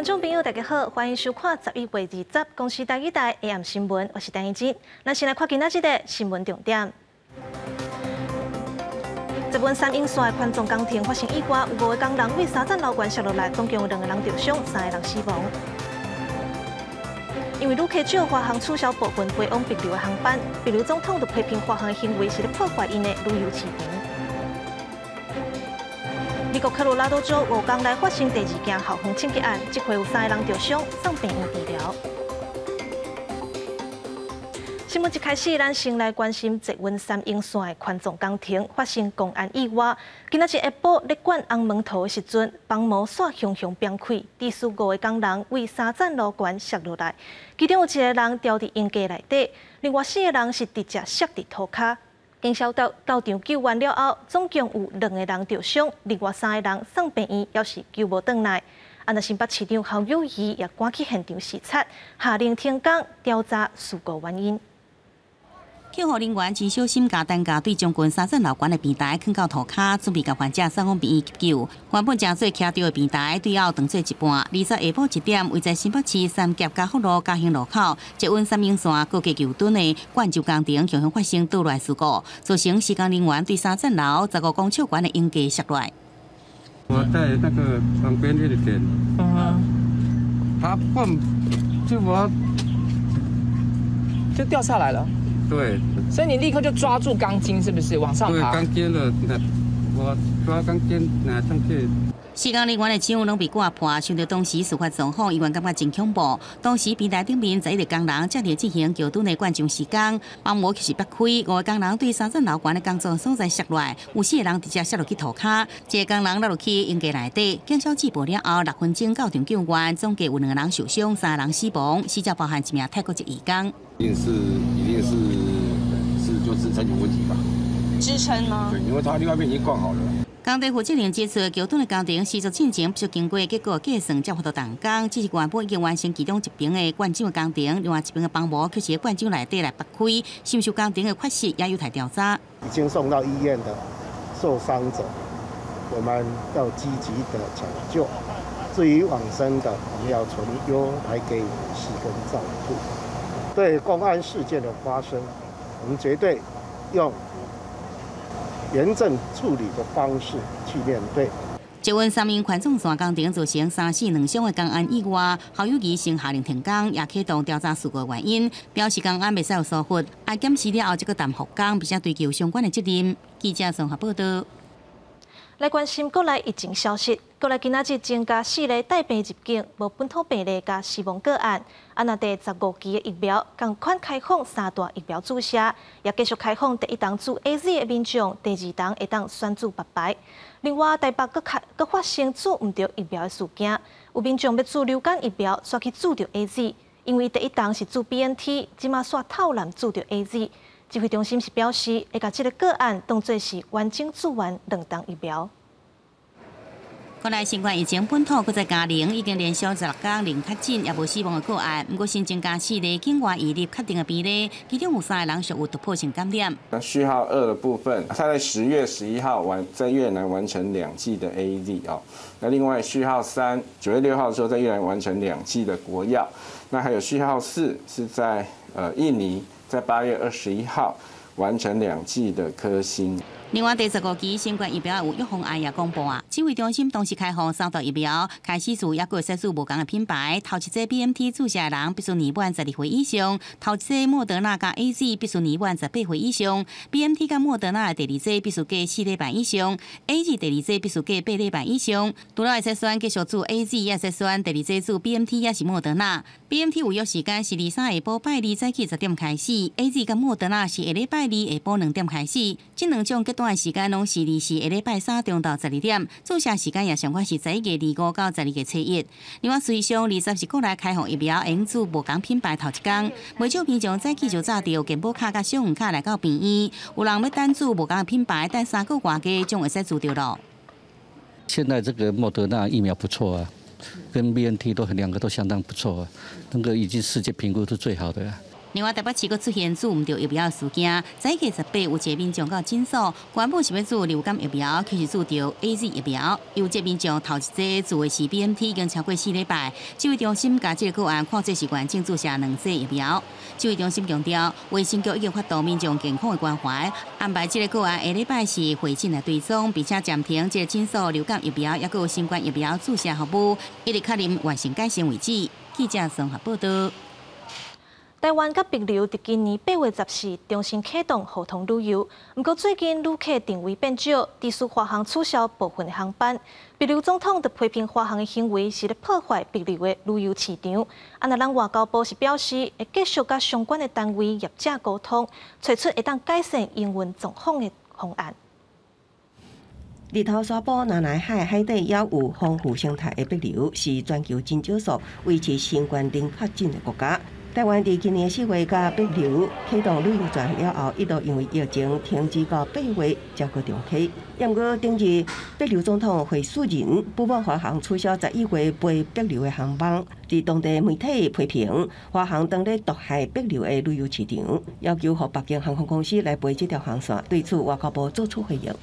观众朋友，大家好，欢迎收看11月20公视台语台 AM 新闻，我是陈怡珍。咱先来看今仔日的新闻重点。这本三英线的宽纵工程发生意外，有5个工人为3层楼悬摔落来，总共有2个人受伤，3个人死亡。因为旅客少，华航取消部分飞往帛琉的航班，帛琉总统就批评华航的行为是咧破坏因的旅游市场。美国科罗拉多州5天来发生第2件校风枪击案，这回有3个人受伤，送病院治疗。新闻一开始，咱先来关心捷运3英线的宽纵工程发生公安意外。今仔日下晡咧灌红门头的时阵，帮毛线熊熊崩开，致使5个工人为3层楼悬摔落来，其中有1个人掉伫阴架内底，另外4个人是直接摔伫涂骹。经消到场救援了后，总共有2个人受伤，另外3个人送病院，也是救无转来。安那新北市长侯友宜也赶去现场视察，下令停工调查事故原因。救护人员真小心，加担架对将近3层楼悬的平台放到涂骹，准备甲患者送往病院急救。原本正做徛着的平台，对后断做一半。20下晡1点，位在新北市三峡嘉福路嘉兴路口，捷运3英线高架桥墩的灌救工程强行发生倒来事故，造成施工人员对3层楼15公尺悬的阴架摔落来。我在那个旁边那个点，他灌就掉下来了。对，所以你立刻就抓住钢筋，是不是往上爬？对，钢筋了，我抓钢筋拿上去。施工人员的手拢被割破，想到当时事发状况，医院感觉真恐怖。当时平台顶面11个工人正在进行桥墩的灌浆施工，帮膜就是拔开，5个工人对3层楼悬的工作所在摔落来，有4个人直接摔落去涂骹，1个工人落落去阴架内底。警消接报了后6分钟到场救援，总计有2个人受伤，3个人死亡，死者包含1名泰国籍移工。一定是就支撑有问题吧？支撑吗？对，因为它另外一边已经灌好了。工地负责人指出，桥墩的工程持续进行，必须经过结果计算才获得动工。只是原本已经完成其中一边的灌浆的工程，另外一边的帮膜却是在灌浆内底来拔开，受工程的缺失也有待调查。已经送到医院的受伤者，我们要积极的抢救。至于往生的，我们要从优来给予维系跟照顾。对公安事件的发生，我们绝对用严正处理的方式去面对。捷运3英宽纵线工程造成3死2伤的公安意外，侯友宜先下令停工，也启动调查事故原因，表示公安袂使有疏忽，爱检视了后这个淡复工，并且追究相关的责任。记者综合报道。来关心国内疫情消息，国内今仔日增加4例带病入境无本土病例加死亡个案。安那第15期的疫苗，同款开放3大疫苗注射，也继续开放第1档注 AZ 的民众，第2档会当选注白牌。另外，台北搁发生注唔到疫苗的事件，有民众要注流感疫苗，煞去注到 AZ， 因为第1档是注 BNT， 即马煞套滥注到 AZ。指挥中心是表示，会把这个个案当作是完整注完2档疫苗。国内新冠疫情本土搁再加0，已经连续16天零确诊也无死亡的个案，不过新增加4例境外移入确定的病例，其中有3个人属有突破性感染。序号2的部分，他在10月11号在越南完成2剂的 AZ 哦。那另外序号3，9月6号的时候在越南完成2剂的国药。那还有序号4是在印尼，在8月21号完成2剂的科兴。另外，第15期新冠疫苗有约红案也公布啊，指挥中心同时开放3大疫苗，开始注也过接种无同的品牌。头一剂 BNT 注射的人必须年满12岁以上，头一剂莫德纳加 AZ 必须年满18岁以上 ，BNT 加莫德纳的第2剂必须隔4礼拜以上 ，AZ 第2剂必须隔8礼拜以上。除了会使选继续注 AZ， 也会使选第2剂注 BNT 也是莫德纳。BNT 有约时间是23下晡拜2早起10点开始 ，AZ 甲莫德纳是下礼拜2下晡2点开始。这2种阶段的时间拢是24下礼拜3中到12点，注射时间也上款是11月25到12月7日。另外，随上20是国内开放疫苗，用注无同品牌头一天，未少民众早起就早到健保卡甲信用卡来到病院，有人要单注无同的品牌，但3个外加将会使注到咯。现在这个莫德纳疫苗不错啊，跟 BNT 2个都相当不错啊，那个已经世界评估是最好的。另外，台北市阁出现注唔到疫苗事件，早起18有一个民众到诊所，原本是要注流感疫苗，其实注到 AZ 疫苗。有一个民众头一剂注的是 BNT， 已经超过4礼拜。指挥中心甲这个个案看做是原正注射2剂疫苗。指挥中心强调，卫生局已经发动民众健康的关怀，安排这个个案下礼拜是回诊来追踪，并且暂停这个诊所流感疫苗也有新冠疫苗注射服务，一直确认完成改善为止。记者综合报道。台湾甲帛琉伫今年8月14重新启动互通旅游，不过最近旅客定位变少，致使华航取消部分的航班。帛琉总统就批评华航的行为是咧破坏帛琉的旅游市场。那咱外交部是表示，会继续甲相关的单位业者沟通，找出会当改善营运状况的方案。日头沙堡、南来海海底也有丰富生态的帛琉，是全球真少数维持新冠零确诊的国家。台湾伫今年4月甲帛琉启动旅游团了后，一度因为疫情停止到8月才过重启。不过，顶日帛琉总统会书人不满华航取消11月飞帛琉的航班，伫当地媒体批评华航当咧毒害帛琉的旅游市场，要求和北京航空公司来飞这条航线。对此，外交部作出回应。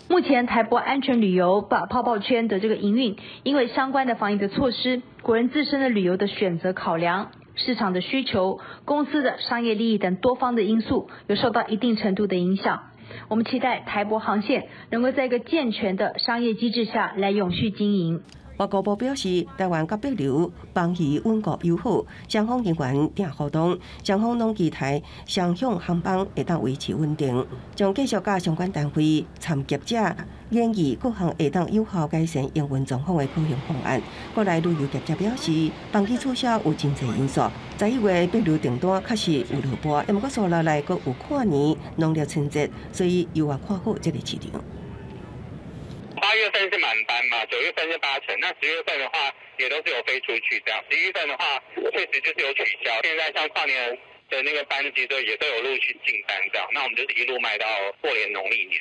目前台博安全旅游把泡泡圈的这个营运，因为相关的防疫的措施，国人自身的旅游的选择考量。市场的需求、公司的商业利益等多方的因素，有受到一定程度的影响。我们期待台博航线能够在一个健全的商业机制下来永续经营。外交部表示，台湾甲帛琉邦谊稳固友好，双方人员定互动，双方拢期待双向航班会当维持稳定，将继续甲相关单位参及者研议各项会当有效改善营运状况的可行方案。国内旅游业者表示，邦谊取消有真侪因素，11月帛琉订单确实有落波，不过数落来阁有跨年、农历春节，所以有望看好这个市场。8月份是满班嘛，9月份是8成，那10月份的话也都是有飞出去这样，11月份的话确实就是有取消。现在像跨年的那个班机都也都有陆续进单这样，那我们就是一路卖到过年农历年。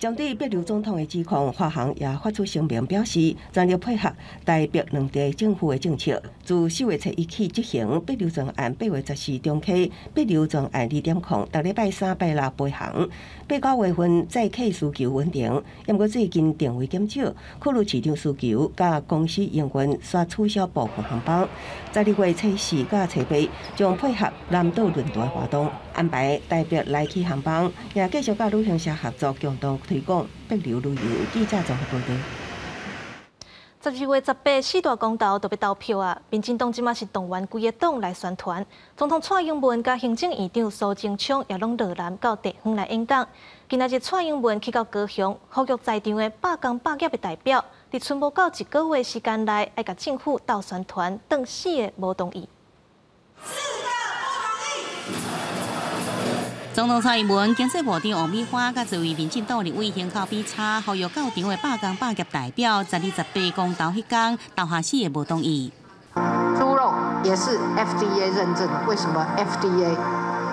针对帛琉总统的指控，华航也发出声明表示，全力配合台帛两地政府的政策，自4月1日起执行帛琉专案，8月14中启帛琉专案2.0，逐礼拜3、拜6飞航，8、9月份再起需求稳定。不过最近定位减少，考虑市场需求，甲公司营运煞取消部分航班。12月初4甲初8将配合南岛论坛活动，安排台帛来去航班，也继续甲旅行社合作，共同推广帛琉旅游。记者综合报道。12月18四大公投都要投票啊！民进党即马是动员规个党来宣传，总统蔡英文甲行政院长苏贞昌也拢落南到地方来演讲。今仔日蔡英文去到高雄，呼吁在场的百工百业的代表，伫剩无到1个月时间内，要甲政府斗宣传，当4个无同意。总统蔡英文、经济部长王美花甲一位民进党立委行口比叉，呼吁到场的百工百业代表，12、18公投迄天投下4个无同意。猪肉也是 FDA 认证的，为什么 FDA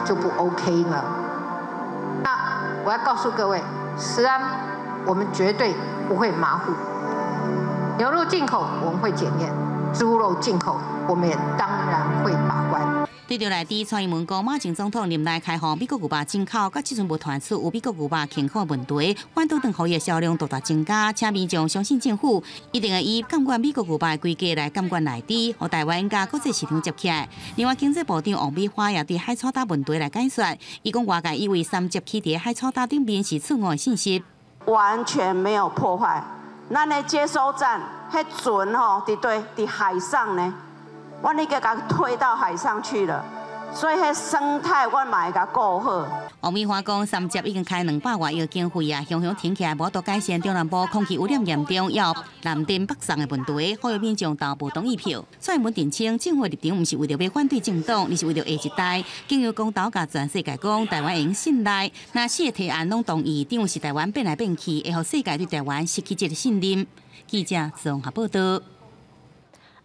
就不 OK 呢？那我要告诉各位，食安我们绝对不会马虎。牛肉进口我们会检验，猪肉进口我们也当然会把关。对着内地，蔡英文讲，马前总统任内开放美国牛肉进口，甲即阵无传出有美国牛肉健康的问题，反倒让予伊的销量大大增加。请民众相信政府一定会以监管美国牛肉的规格来监管内地，和台湾甲国际市场接起来。另外，经济部长王美花也对海草大问题来解说，伊讲外界以为三接起伫海草大顶面是错误的信息，完全没有破坏。咱的接收站，迄船吼伫海上呢。我那个给它推到海上去了，所以迄生态我嘛会甲顾好。王美花讲，三接已经开200万亿的经费啊，雄雄停起来无多改善中南部空气污染严重，也有南电北送的问题，呼吁民众投不同意票。蔡英文澄清，政府立场不是为了要反对政党，而是为了下一代。经由公投甲全世界讲，台湾会用信赖，那4个提案拢同意，等于是台湾变来变去，会让世界对台湾失去这个信任。记者综合报道。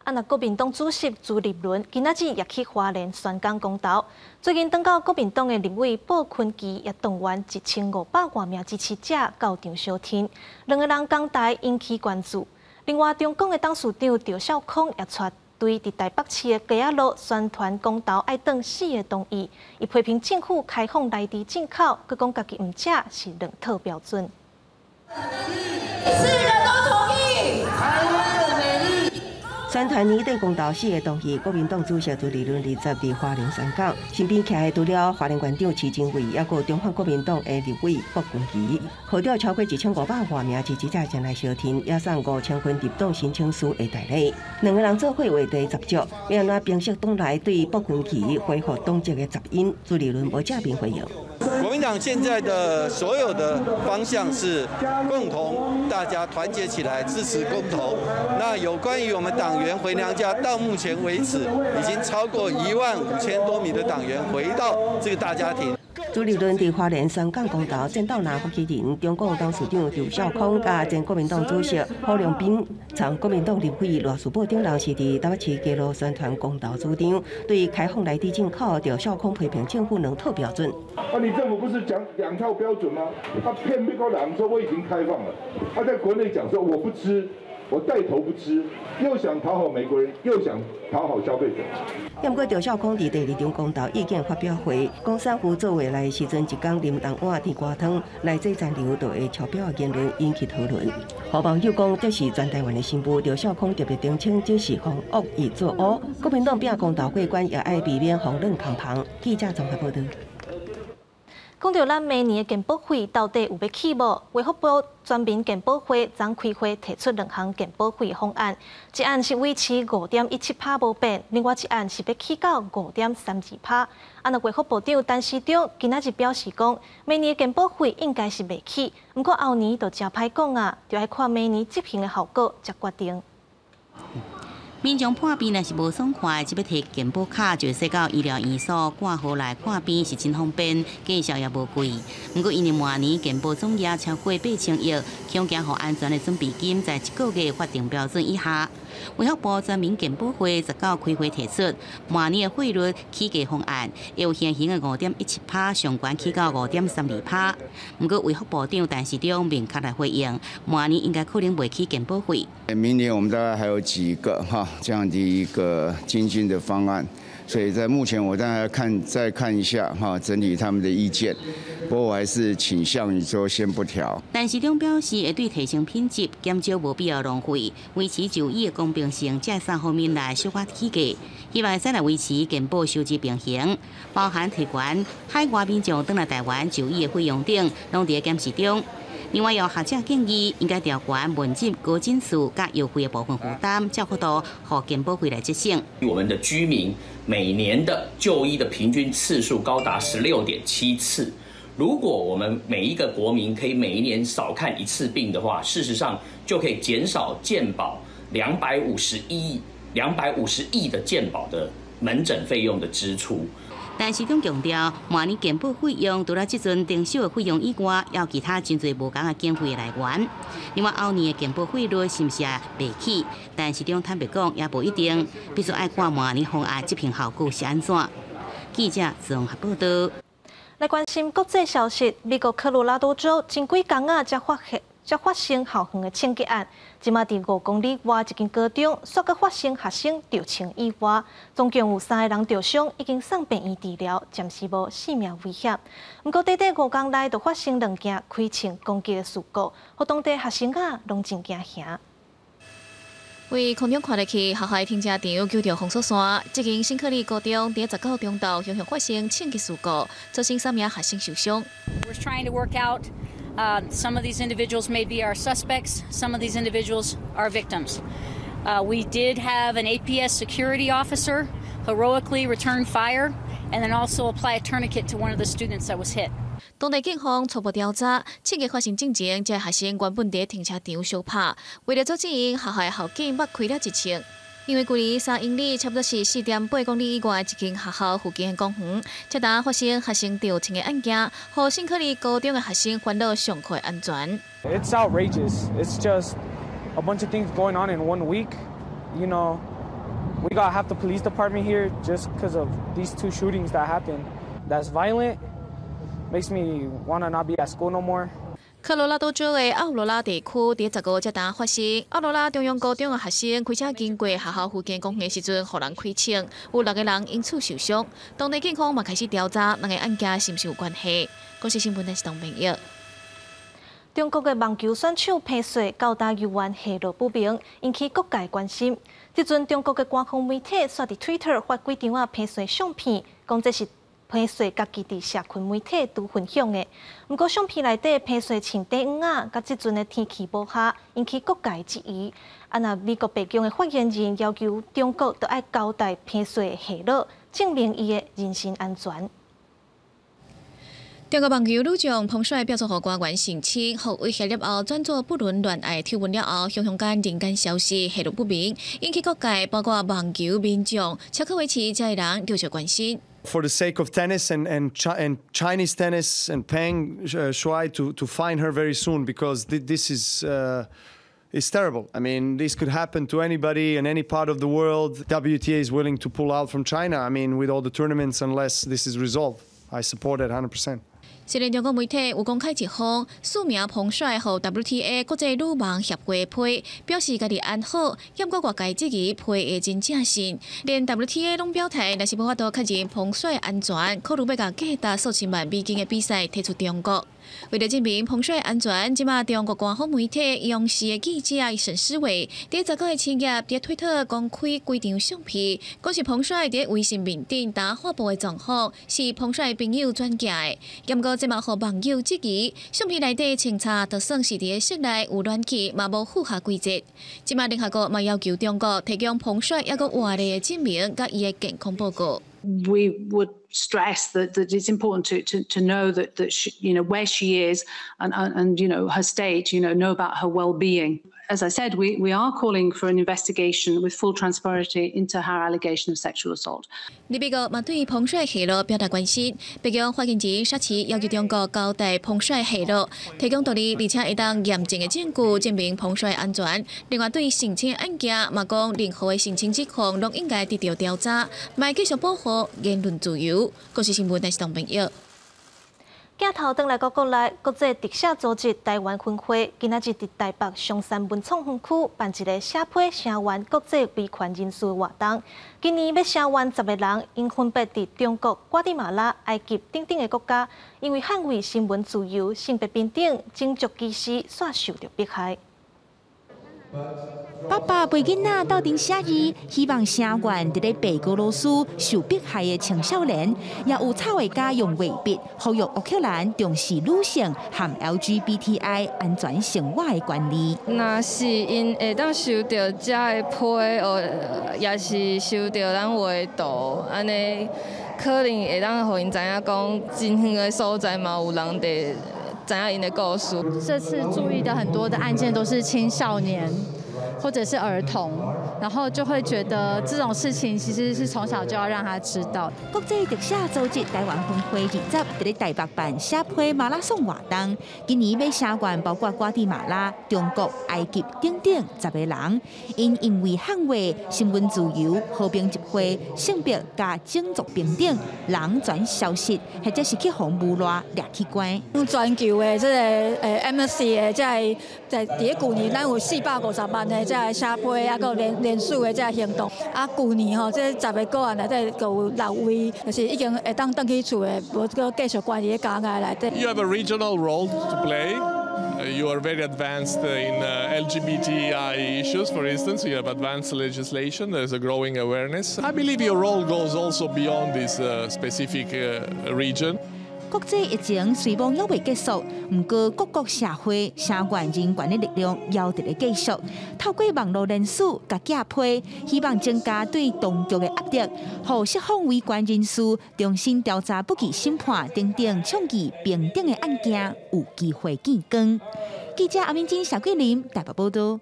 那国民党主席朱立伦今仔日也去花莲宣讲公投。最近等到国民党的立委鲍坤基也动员1500多名支持者到场相挺，2个人讲台引起关注。另外，中共的董事长赵少康也带对伫台北市的街仔路宣传公投爱等4个动议，伊批评政府开放内地进口，佮讲家己唔食是两套标准。 4人都同意。台湾的美丽。宣传年底公投4个动议，国民党主席朱立伦20日花莲山港，身边徛的除了花莲县长徐正伟，还有中华国民党的立委郭群仪，获得超过1500多名支持者前来相挺，也送5000份入党申请书的大礼。两个人做伙话题十足，要安怎平息党内对郭群仪恢复党籍的杂音，朱立伦无正面回应。 国民党现在的所有的方向是共同，大家团结起来支持公投。那有关于我们党员回娘家，到目前为止已经超过15000多名的党员回到这个大家庭。 朱立伦伫花莲山港公投见到南发起人中共董事长刘少康，加前国民党主席郝龙斌，从国民党立委罗斯堡等人是伫台北市街路宣传公投主张，对开放内地进口，刘少康批评政府两套标准。你政府不是讲2套标准吗？他骗美国人说我已经开放了，他在国内讲说我不吃。 我带头不吃，又想讨好美国人，又想讨好消费者。不过，赵少康伫第2场公投意见发表会，讲产妇做回来时阵，一天啉冬碗地瓜汤，内这残留就会超标的言论引起讨论。有网友讲这是全台湾的新妇，赵少康特别澄清这是防恶意作恶。国民党拼公投过关，也爱避免风冷空旁。记者综合报道。 讲到咱明年的健保费到底有要起无？卫福部全民健保会昨开会提出2项健保费方案，一案是维持5.17%无变，另外一案是要起到5.32%。那卫福部长陈时中今仔日表示讲，明年的健保费应该是袂起，不过后年就真歹讲啊，就要看明年执行的效果才决定。 民众看病若是无爽快，只要摕健保卡就会使到医疗院所挂号来看病，是真方便，价钱也无贵。不过因为明年健保总额超过8000亿，恐惊互安全的准备金在1个月法定标准以下。卫福部全民健保会19开会提出，明年的费率起价方案，由现行的5.17%上悬起到5.32%。不过卫福部长陈时中明确来回应，明年应该可能袂起健保费。明年我们大概还有几个这样的一个精进的方案，所以在目前我当然再看一下整理他们的意见。不过我还是倾向于说先不调。陈时中表示，会对提升品质、减少无必要浪费、维持就医的公平性这3方面来小可起价，希望再来维持健保收支平衡，包含提悬海外民众返来台湾就医的费用等，拢伫检视中。 另外，有学者建议，应该调悬门诊高诊数甲优惠的部分负担，才可度互健保费来执行。我们的居民每年的就医的平均次数高达16.7次。如果我们每一个国民可以每一年少看1次病的话，事实上就可以减少健保250亿的健保的门诊费用的支出。 但是中强调，明年健保费用除了这阵定收的费用以外，还有其他真侪无同的经费的来源。另外，后年的健保费率是不是也袂起？但是中坦白讲，也无一定，必须爱看明年方案执行效果是安怎。记者综合报道。来关心国际消息，美国科罗拉多州前几天才发生校园的枪击案，即马伫5公里外一间高中，煞搁发生学生着枪意外，总共有3个人受伤，已经送病院治疗，暂时无性命危险。不过短5天内就发生2件开枪攻击的事故，互当地学生拢真惊吓。为空中看得去，学校的停车场救着封锁线。这间新克里高中伫19中昼凶发生枪击事故，造成3名学生受伤。We're trying to work out. Some of these individuals may be our suspects. Some of these individuals are victims. We did have an APS security officer heroically return fire and then also apply a tourniquet to one of the students that was hit. 当地警方初步调查，枪击发生之前，这学生原本伫停车场相拍，为了阻止因，学校的校警擘开了一枪。因为距离3英里，差不多是4.8公里以外一间学校附近的公园，才当发生学生着枪的案件，让新克里高中的学生烦恼上课安全。It's outrageous. It's just a bunch of things going on in 1 week. You know, we got half the police department here just because of these 2 shootings that happened. That's violent. Makes me wanna not be at school no more. 科罗拉多州的奥罗拉地区伫15日打发生，奥罗拉中央高中的学生开车经过学校附近公园时阵，互人开枪，有6个人因此受伤。当地警方嘛开始调查两个案件是毋是有关系。国际新闻台是唐明玉。中国的网球选手彭帥高达游玩下落不明，引起各界关心。即阵中国的官方媒体刷伫 Twitter 发几张彭帥相片，讲这是彭帥家己伫社群媒体都分享的。不过相片内底彭帥穿短袄啊，甲即阵的天气无合，引起各界质疑。那美国白宫的发言人要求中国都要交代彭帥的下落，证明伊的人身安全。中国网球女将彭帥表示，互官员性侵、互威胁了后，转做不伦恋爱丑闻了后，双方间人间消息下落不明，引起各界包括网球民众、巧克维奇这些人留着关心。For the sake of tennis and Chinese tennis and Peng Shuai to find her very soon because this is terrible. I mean, this could happen to anybody in any part of the world. WTA is willing to pull out from China. I mean, with all the tournaments, unless this is resolved. I support it 100%. 虽然中国媒体有公开一封署名彭帥和 WTA 国际女网协会的批，表示家己安好，验过外界质疑批的真正性，连 WTA 拢表态，若是无法度确认彭帥安全，考虑要甲价值数千万美金的比赛退出中国。为了证明彭帥安全，即马中国官方媒体央视的记者沈思维伫19日深夜伫推特公开几张相片，讲是彭帥伫微信面顶打发布的状况，是彭帥朋友转寄的。不过即马互网友质疑，相片内底清查就算是伫室内有暖气，嘛无符合规则。即马联合国嘛要求中国提供彭帥一个活例的证明，甲伊的健康报告。We would stress that it's important to know that she, where she is and her state, know about her well-being. As I said, we are calling for an investigation with full transparency into her allegation of sexual assault. 美国嘛对彭帥下落表达关心，白宫发言人沙奇要求中国交代彭帥下落，提供道理，而且会当验证的证据证明彭帥安全。另外对性侵案件嘛讲，任何的性侵指控拢应该得到调查，卖继续保护言论自由。国际新闻台是唐朋友。镜头转来到国内，国际特赦组织台湾分会今仔日伫台北松山文创园区办一个写批声援国际维权人士活动。今年要声援10个人，因分别伫中国、瓜地马拉、埃及等等的国家，因为捍卫新闻自由、性别平等、种族歧视，煞受到迫害。爸爸陪囡仔斗阵写字，希望声援伫咧白俄罗斯受迫害的青少年，也有插画家用画笔呼吁乌克兰重视女性和 LGBTI 安全生活的权利。若是因会当受到这个批，也是受到咱画图，安尼可能会当互因知影讲，真远的所在嘛有人伫。怎样赢的故事？这次注意的很多的案件都是青少年或者是儿童，然后就会觉得这种事情其实是从小就要让他知道。国际特赦组织台湾分会20日伫咧台北办写批马拉松活动，今年要声援包括瓜地马拉、中国、埃及等等10个人，因为捍卫新闻自由、和平集会、性别加种族平等、人权消息，或者是去互污染、掠去关。全球的这个MSC 的这在伫旧年，咱有450万的这写批，啊，个连续的这行动。啊，旧年吼，这10个个案内底有6位，就是已经会当回去厝的，无个继续关伫家内内底。You have a regional role to play. You are very advanced in LGBTI issues, for instance. You have advanced legislation. There's a growing awareness. I believe your role goes also beyond this specific region. 国际疫情虽望还未结束，不过各国社会声援人权的力量要伫咧继续。透过网络人士甲假批，希望增加对当局的压力，让释放维权人士重新调查不计审判等等倡议平等的案件有机会见光。记者阿明金、小桂林台北报道。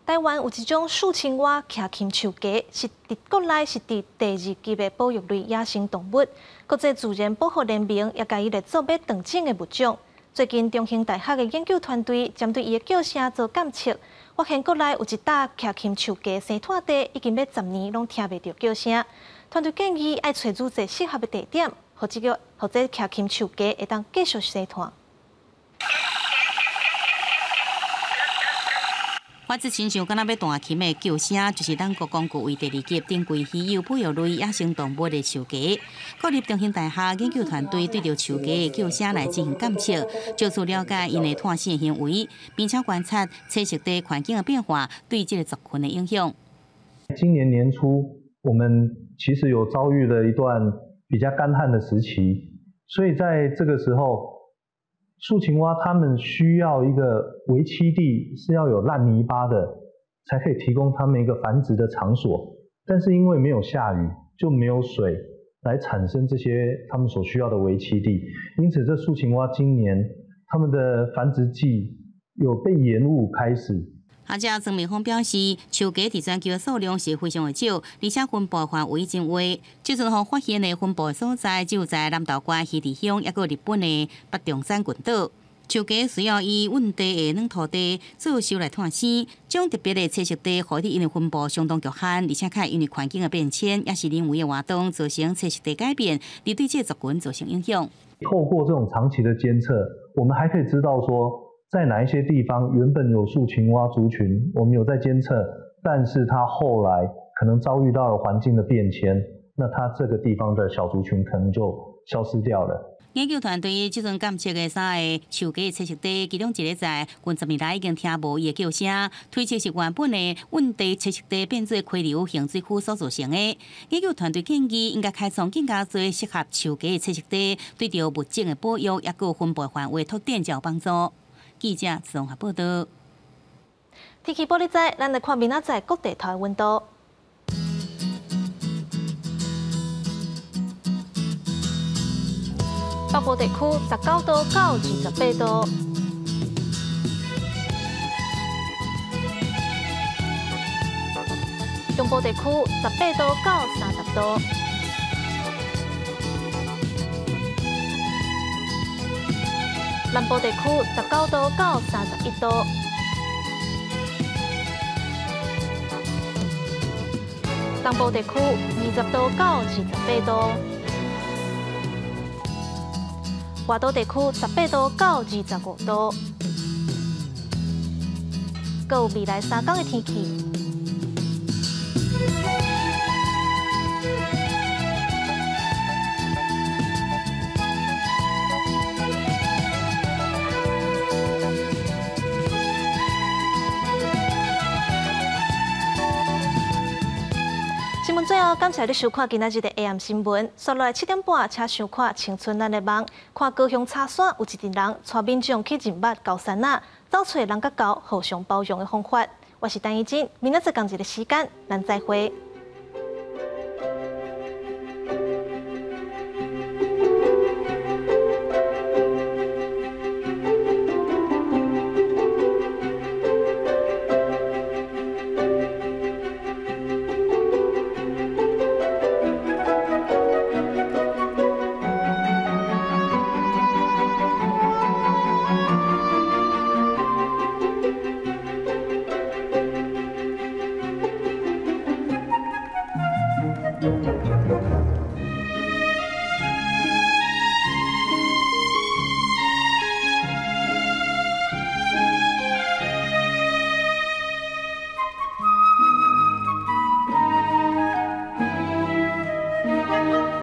台湾有一种数千瓦徛禽树鸡，是伫国内是第2级的保育类野生动物。国际自然保护联盟也甲伊列作要断种的物种。最近，中兴大学的研究团队针对伊的叫声做监测，发现国内有一笪徛禽树鸡生态地，已经要10年拢听袂到叫声。团队建议要找愈侪适合的地点，或这徛禽树鸡会当继续生态。发自亲像敢若要大琴的叫声，就是咱国光局为第2级登记稀有保育类野生动物的树鸡。国立中兴大学研究团队对着树鸡的叫声来进行监测，就此了解因的探视行为，并且观察栖息地环境的变化对这个族群的影响。今年年初，我们其实有遭遇了一段比较干旱的时期，所以在这个时候，树青蛙它们需要一个围栖地是要有烂泥巴的，才可以提供它们一个繁殖的场所。但是因为没有下雨，就没有水来产生这些它们所需要的围栖地，因此这树青蛙今年它们的繁殖季有被延误开始。学者曾明峰表示，树鸡伫全球的数量是非常的少，而且分布范围真狭。这阵后发现的分布所在，只有在南投县西堤乡，抑个日本的北中山群岛。树鸡需要以稳地的软土地做收来探生，这种特别的栖息地，互因的分布相当局限，而且较因为环境的变迁，也是人为的活动造成栖息地改变，而对这个族群造成影响。透过这种长期的监测，我们还可以知道说，在哪一些地方原本有树青蛙族群，我们有在监测，但是它后来可能遭遇到了环境的变迁，那它这个地方的小族群可能就消失掉了。研究团队即阵监测的3个树鸡栖息地，其中一个在近10年来已经听无伊的叫声，推测是原本的稳地栖息地变做溪流型水库所造成的。研究团队建议应该开创更加多适合树鸡的栖息地，对着物种的保育也个分布范围拓展才有帮助。记者综合报道。天气玻璃仔，咱来看明仔载各地头的温度。北部地区19度到28度，中部地区18度到30度，南部地区19度到31度，东部地区20度到28度。外岛地区18度到25度，搁有未来3天的天气。新闻最后，感谢你收看今仔日的 AM 新闻。接落来7点半，请收看《青春咱的梦》，看高雄茶山有一群人带民众去认捌高山仔，找出人甲狗互相包容的方法。我是陈怡静，明仔载同一个时间，咱再会。